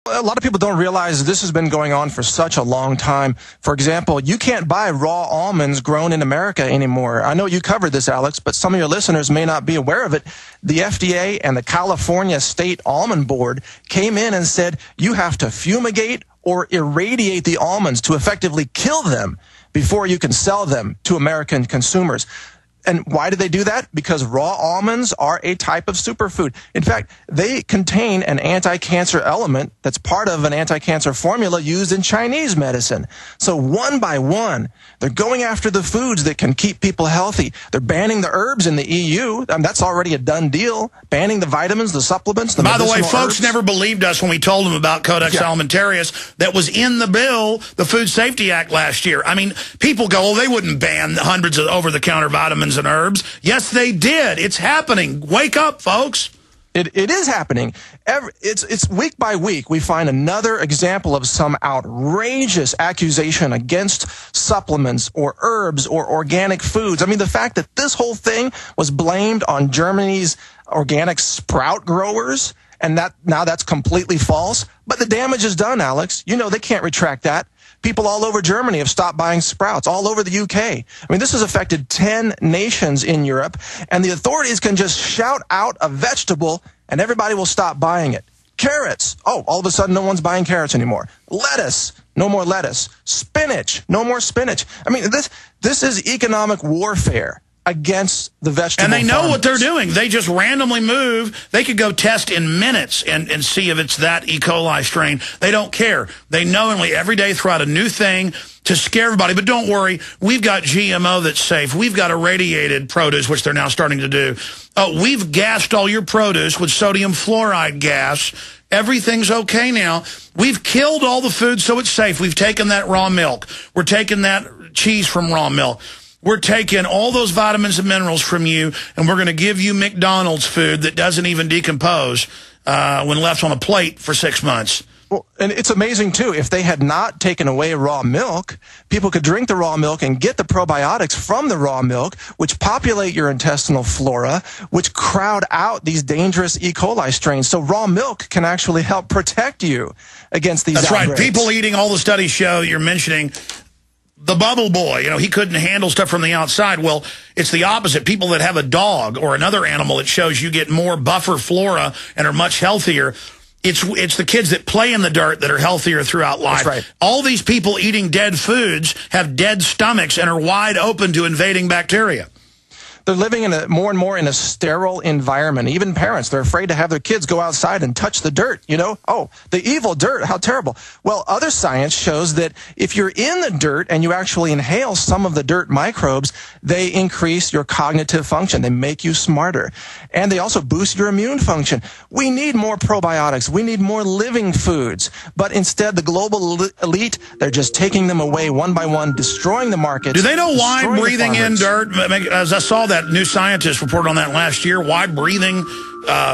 A lot of people don't realize this has been going on for such a long time. For example, you can't buy raw almonds grown in America anymore. I know you covered this, Alex, but some of your listeners may not be aware of it. The FDA and the California State Almond Board came in and said you have to fumigate or irradiate the almonds to effectively kill them before you can sell them to American consumers. And why do they do that? Because raw almonds are a type of superfood. In fact, they contain an anti-cancer element that's part of an anti-cancer formula used in Chinese medicine. So one by one, they're going after the foods that can keep people healthy. They're banning the herbs in the EU. That's already a done deal. Banning the vitamins, the supplements, the By the way, folks herbs. never believed us when we told them about Codex Alimentarius that was in the bill, the Food Safety Act last year. I mean, people go, oh, they wouldn't ban hundreds of over-the-counter vitamins and herbs. Yes, they did. It's happening. Wake up, folks. It is happening. It's week by week we find another example of some outrageous accusation against supplements or herbs or organic foods. I mean, the fact that this whole thing was blamed on Germany's organic sprout growers, and that now that's completely false. But the damage is done, Alex. You know they can't retract that. People all over Germany have stopped buying sprouts, all over the UK. I mean, this has affected 10 nations in Europe, and the authorities can just shout out a vegetable and everybody will stop buying it. Carrots. Oh, all of a sudden no one's buying carrots anymore. Lettuce. No more lettuce. Spinach. No more spinach. I mean, this is economic warfare against the vegetable And they know farmers. what they're doing. They just randomly move. They could go test in minutes and see if it's that E. coli strain. They don't care. They knowingly every day throw out a new thing to scare everybody. But don't worry, we've got GMO that's safe. We've got irradiated produce, which they're now starting to do. We've gassed all your produce with sodium fluoride gas. Everything's okay now. We've killed all the food so it's safe. We've taken that raw milk. We're taking that cheese from raw milk. We're taking all those vitamins and minerals from you, and we're going to give you McDonald's food that doesn't even decompose when left on a plate for 6 months. Well, and it's amazing, too. If they had not taken away raw milk, people could drink the raw milk and get the probiotics from the raw milk, which populate your intestinal flora, which crowd out these dangerous E. coli strains. So raw milk can actually help protect you against these outbreaks. That's right. People eating, all the studies show you're mentioning, the bubble boy, you know, he couldn't handle stuff from the outside. Well, it's the opposite. People that have a dog or another animal, it shows you get more buffer flora and are much healthier. It's the kids that play in the dirt that are healthier throughout life. That's right. All these people eating dead foods have dead stomachs and are wide open to invading bacteria. They're living in more and more in a sterile environment. Even parents, they're afraid to have their kids go outside and touch the dirt, you know? Oh, the evil dirt, how terrible. Well, other science shows that if you're in the dirt and you actually inhale some of the dirt microbes, they increase your cognitive function. They make you smarter. And they also boost your immune function. We need more probiotics. We need more living foods. But instead, the global elite, they're just taking them away one by one, destroying the markets. Do they know why breathing in farmers. dirt, as I saw that new scientist reported on that last year, why breathing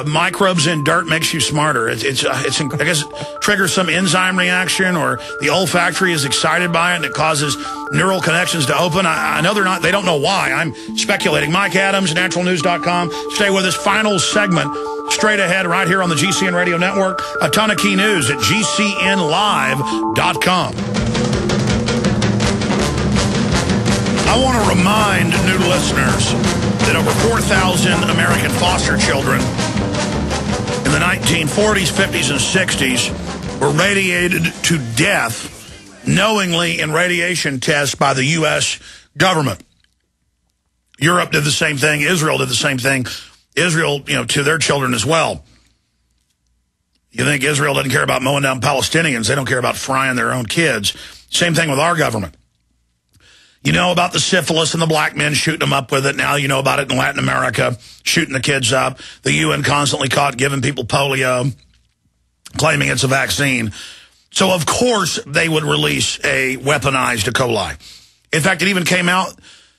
microbes in dirt makes you smarter? I guess it triggers some enzyme reaction, or the olfactory is excited by it and it causes neural connections to open. I know they don't know why. I'm speculating. Mike Adams, naturalnews.com. Stay with us. Final segment straight ahead right here on the GCN Radio Network. A ton of key news at GCNlive.com. I want to remind new listeners that over 4,000 American foster children in the 1940s, 50s, and 60s were radiated to death knowingly in radiation tests by the U.S. government. Europe did the same thing. Israel did the same thing. Israel, to their children as well. You think Israel doesn't care about mowing down Palestinians. They don't care about frying their own kids. Same thing with our government. You know about the syphilis and the black men shooting them up with it. Now you know about it in Latin America, shooting the kids up. The UN constantly caught giving people polio, claiming it's a vaccine. So, of course, they would release a weaponized E. coli. In fact, it even came out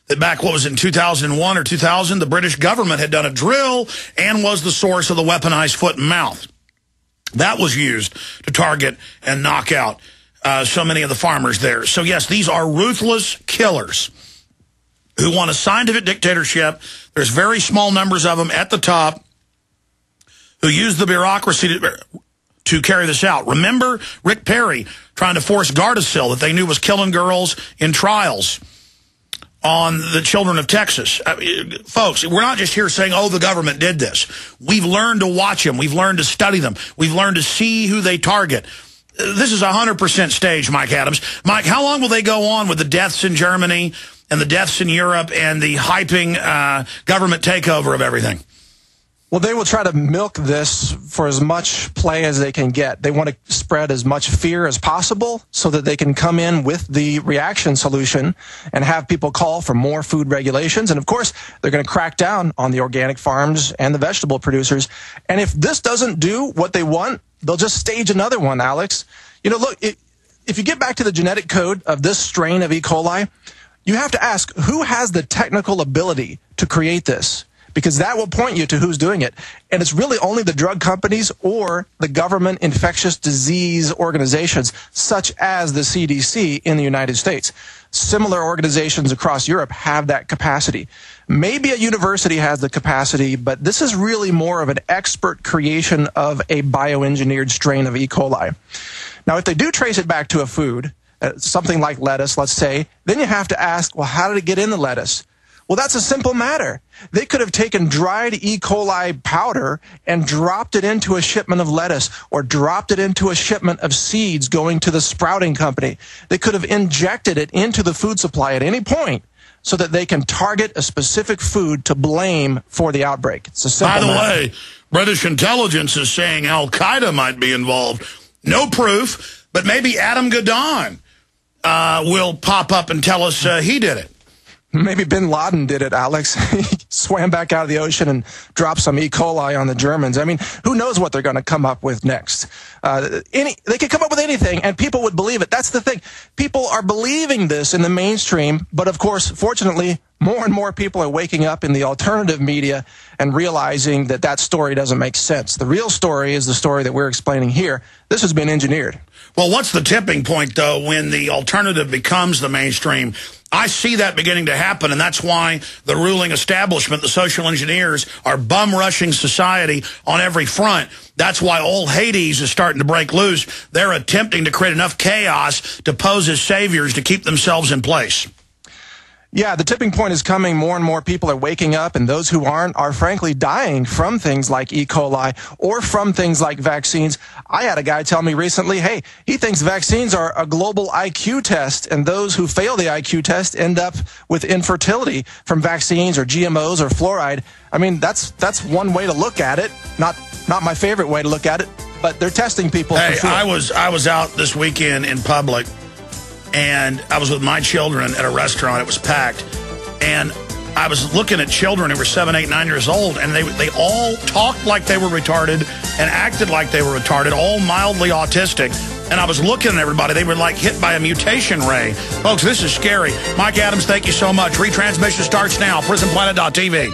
that back, what was it, in 2001 or 2000, the British government had done a drill and was the source of the weaponized foot and mouth. That was used to target and knock out so many of the farmers there. So, yes, these are ruthless killers who want a scientific dictatorship. There's very small numbers of them at the top who use the bureaucracy to... to carry this out. Remember Rick Perry trying to force Gardasil that they knew was killing girls in trials on the children of Texas. Folks, we're not just here saying, oh, the government did this. We've learned to watch them. We've learned to study them. We've learned to see who they target. This is 100% staged, Mike Adams. Mike, how long will they go on with the deaths in Germany and the deaths in Europe and the hyping government takeover of everything? Well, they will try to milk this for as much play as they can get. They want to spread as much fear as possible so that they can come in with the reaction solution and have people call for more food regulations. And, of course, they're going to crack down on the organic farms and the vegetable producers. And if this doesn't do what they want, they'll just stage another one, Alex. You know, look, if you get back to the genetic code of this strain of E. coli, you have to ask who has the technical ability to create this, because that will point you to who's doing it. And it's really only the drug companies or the government infectious disease organizations, such as the CDC in the United States. Similar organizations across Europe have that capacity. Maybe a university has the capacity, but this is really more of an expert creation of a bioengineered strain of E. coli. Now, if they do trace it back to a food, something like lettuce, let's say, then you have to ask, well, how did it get in the lettuce? Well, that's a simple matter. They could have taken dried E. coli powder and dropped it into a shipment of lettuce or dropped it into a shipment of seeds going to the sprouting company. They could have injected it into the food supply at any point so that they can target a specific food to blame for the outbreak. It's a simple matter. By the way, British intelligence is saying Al-Qaeda might be involved. No proof, but maybe Adam Gadon will pop up and tell us he did it. Maybe Bin Laden did it, Alex. He swam back out of the ocean and dropped some E. coli on the Germans. I mean, who knows what they're going to come up with next? They could come up with anything, and people would believe it. That's the thing. People are believing this in the mainstream, but of course, fortunately, more and more people are waking up in the alternative media and realizing that that story doesn't make sense. The real story is the story that we're explaining here. This has been engineered. Well, what's the tipping point, though, when the alternative becomes the mainstream? I see that beginning to happen, and that's why the ruling establishment, the social engineers, are bum-rushing society on every front. That's why old Hades is starting to break loose. They're attempting to create enough chaos to pose as saviors to keep themselves in place. Yeah, the tipping point is coming. More and more people are waking up, and those who aren't are frankly dying from things like E. coli or from things like vaccines. I had a guy tell me recently, hey, he thinks vaccines are a global IQ test, and those who fail the IQ test end up with infertility from vaccines or GMOs or fluoride. I mean, that's one way to look at it. Not my favorite way to look at it, but they're testing people. Hey, for sure. I was out this weekend in public, and I was with my children at a restaurant. It was packed. And I was looking at children who were 7, 8, 9 years old, and they all talked like they were retarded and acted like they were retarded, all mildly autistic. And I was looking at everybody. They were like hit by a mutation ray. Folks, this is scary. Mike Adams, thank you so much. Retransmission starts now. PrisonPlanet.tv.